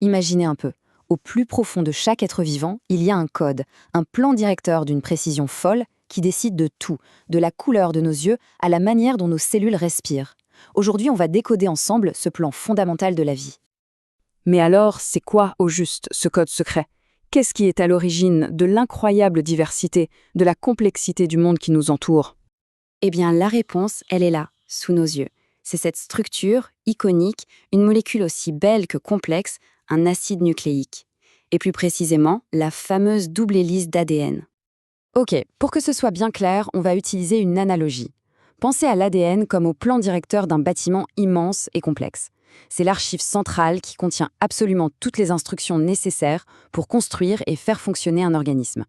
Imaginez un peu. Au plus profond de chaque être vivant, il y a un code, un plan directeur d'une précision folle qui décide de tout, de la couleur de nos yeux à la manière dont nos cellules respirent. Aujourd'hui, on va décoder ensemble ce plan fondamental de la vie. Mais alors, c'est quoi, au juste, ce code secret? Qu'est-ce qui est à l'origine de l'incroyable diversité, de la complexité du monde qui nous entoure? Eh bien, la réponse, elle est là, sous nos yeux. C'est cette structure, iconique, une molécule aussi belle que complexe, un acide nucléique. Et plus précisément, la fameuse double hélice d'ADN. Ok, pour que ce soit bien clair, on va utiliser une analogie. Pensez à l'ADN comme au plan directeur d'un bâtiment immense et complexe. C'est l'archive centrale qui contient absolument toutes les instructions nécessaires pour construire et faire fonctionner un organisme.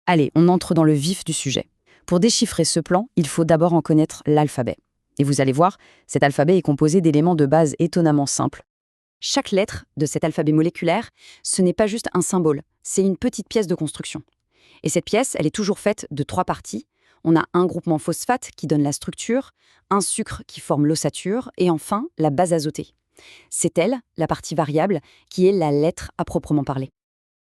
Allez, on entre dans le vif du sujet. Pour déchiffrer ce plan, il faut d'abord en connaître l'alphabet. Et vous allez voir, cet alphabet est composé d'éléments de base étonnamment simples. Chaque lettre de cet alphabet moléculaire, ce n'est pas juste un symbole, c'est une petite pièce de construction. Et cette pièce, elle est toujours faite de 3 parties. On a un groupement phosphate qui donne la structure, un sucre qui forme l'ossature, et enfin la base azotée. C'est elle, la partie variable, qui est la lettre à proprement parler.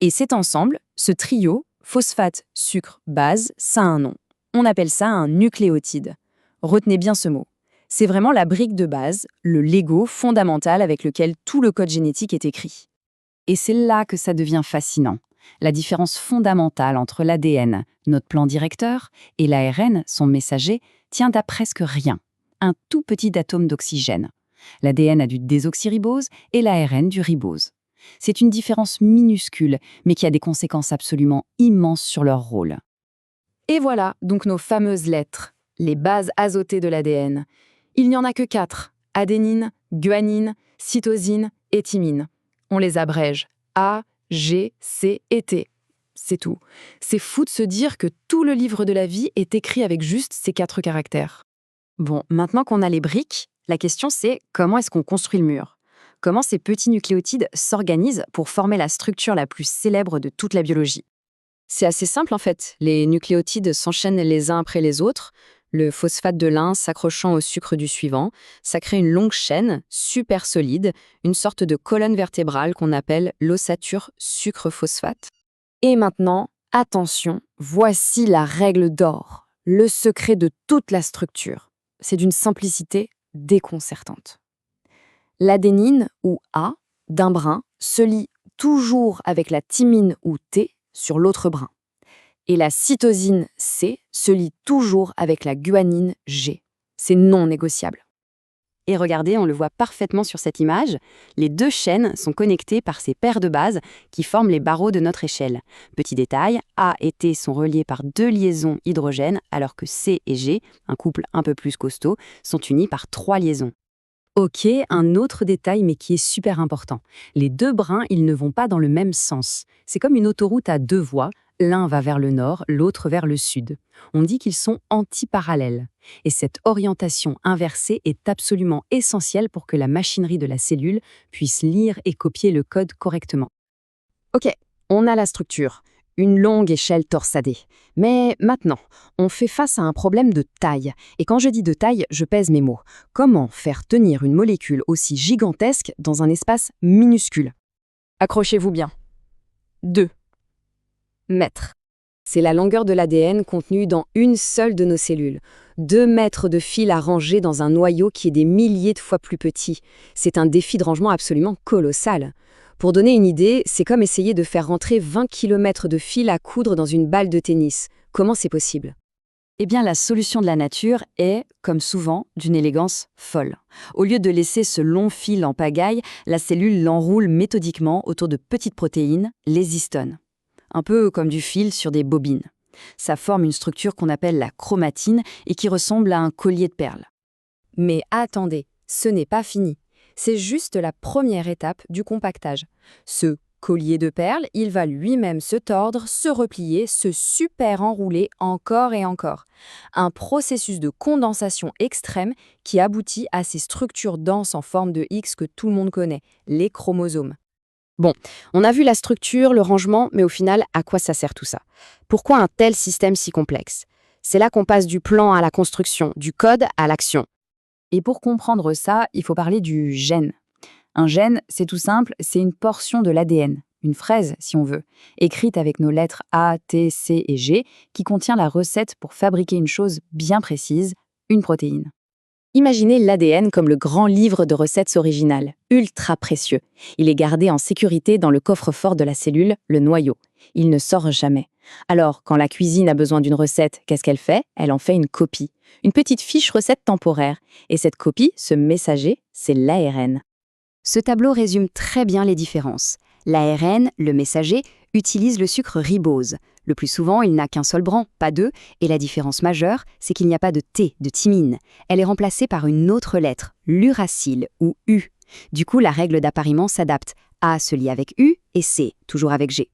Et cet ensemble, ce trio, phosphate, sucre, base, ça a un nom. On appelle ça un nucléotide. Retenez bien ce mot. C'est vraiment la brique de base, le Lego fondamental avec lequel tout le code génétique est écrit. Et c'est là que ça devient fascinant. La différence fondamentale entre l'ADN, notre plan directeur, et l'ARN, son messager, tient à presque rien. Un tout petit atome d'oxygène. L'ADN a du désoxyribose et l'ARN du ribose. C'est une différence minuscule, mais qui a des conséquences absolument immenses sur leur rôle. Et voilà donc nos fameuses lettres, les bases azotées de l'ADN. Il n'y en a que 4, adénine, guanine, cytosine et thymine. On les abrège A, G, C et T. C'est tout. C'est fou de se dire que tout le livre de la vie est écrit avec juste ces 4 caractères. Bon, maintenant qu'on a les briques, la question c'est comment est-ce qu'on construit le mur? Comment ces petits nucléotides s'organisent pour former la structure la plus célèbre de toute la biologie? C'est assez simple en fait. Les nucléotides s'enchaînent les uns après les autres, le phosphate de l'un s'accrochant au sucre du suivant. Ça crée une longue chaîne, super solide, une sorte de colonne vertébrale qu'on appelle l'ossature sucre-phosphate. Et maintenant, attention, voici la règle d'or, le secret de toute la structure. C'est d'une simplicité déconcertante. L'adénine, ou A, d'un brin, se lie toujours avec la thymine, ou T, sur l'autre brin. Et la cytosine C se lie toujours avec la guanine G. C'est non négociable. Et regardez, on le voit parfaitement sur cette image, les 2 chaînes sont connectées par ces paires de bases qui forment les barreaux de notre échelle. Petit détail, A et T sont reliés par 2 liaisons hydrogène, alors que C et G, un couple un peu plus costaud, sont unis par 3 liaisons. Ok, un autre détail mais qui est super important. Les 2 brins, ils ne vont pas dans le même sens. C'est comme une autoroute à 2 voies, l'un va vers le nord, l'autre vers le sud. On dit qu'ils sont antiparallèles. Et cette orientation inversée est absolument essentielle pour que la machinerie de la cellule puisse lire et copier le code correctement. Ok, on a la structure. Une longue échelle torsadée. Mais maintenant, on fait face à un problème de taille. Et quand je dis de taille, je pèse mes mots. Comment faire tenir une molécule aussi gigantesque dans un espace minuscule? Accrochez-vous bien. 2 mètres. C'est la longueur de l'ADN contenue dans une seule de nos cellules. 2 mètres de fil à ranger dans un noyau qui est des milliers de fois plus petit. C'est un défi de rangement absolument colossal. Pour donner une idée, c'est comme essayer de faire rentrer 20 km de fil à coudre dans une balle de tennis. Comment c'est possible? Eh bien, la solution de la nature est, comme souvent, d'une élégance folle. Au lieu de laisser ce long fil en pagaille, la cellule l'enroule méthodiquement autour de petites protéines, les histones. Un peu comme du fil sur des bobines. Ça forme une structure qu'on appelle la chromatine et qui ressemble à un collier de perles. Mais attendez, ce n'est pas fini. C'est juste la première étape du compactage. Ce collier de perles, il va lui-même se tordre, se replier, se super enrouler encore et encore. Un processus de condensation extrême qui aboutit à ces structures denses en forme de X que tout le monde connaît, les chromosomes. Bon, on a vu la structure, le rangement, mais au final, à quoi ça sert tout ça? Pourquoi un tel système si complexe? C'est là qu'on passe du plan à la construction, du code à l'action. Et pour comprendre ça, il faut parler du gène. Un gène, c'est tout simple, c'est une portion de l'ADN, une fraise si on veut, écrite avec nos lettres A, T, C et G, qui contient la recette pour fabriquer une chose bien précise, une protéine. Imaginez l'ADN comme le grand livre de recettes originales, ultra précieux. Il est gardé en sécurité dans le coffre-fort de la cellule, le noyau. Il ne sort jamais. Alors, quand la cuisine a besoin d'une recette, qu'est-ce qu'elle fait? Elle en fait une copie. Une petite fiche recette temporaire. Et cette copie, ce messager, c'est l'ARN. Ce tableau résume très bien les différences. L'ARN, le messager, utilise le sucre ribose. Le plus souvent, il n'a qu'un seul bran, pas deux, et la différence majeure, c'est qu'il n'y a pas de T, de thymine. Elle est remplacée par une autre lettre, l'uracile, ou U. Du coup, la règle d'appariement s'adapte. A se lie avec U et C, toujours avec G.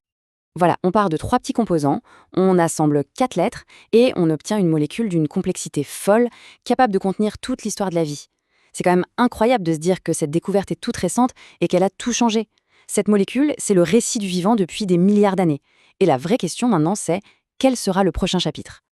Voilà, on part de 3 petits composants, on assemble 4 lettres, et on obtient une molécule d'une complexité folle, capable de contenir toute l'histoire de la vie. C'est quand même incroyable de se dire que cette découverte est toute récente et qu'elle a tout changé. Cette molécule, c'est le récit du vivant depuis des milliards d'années. Et la vraie question maintenant, c'est quel sera le prochain chapitre?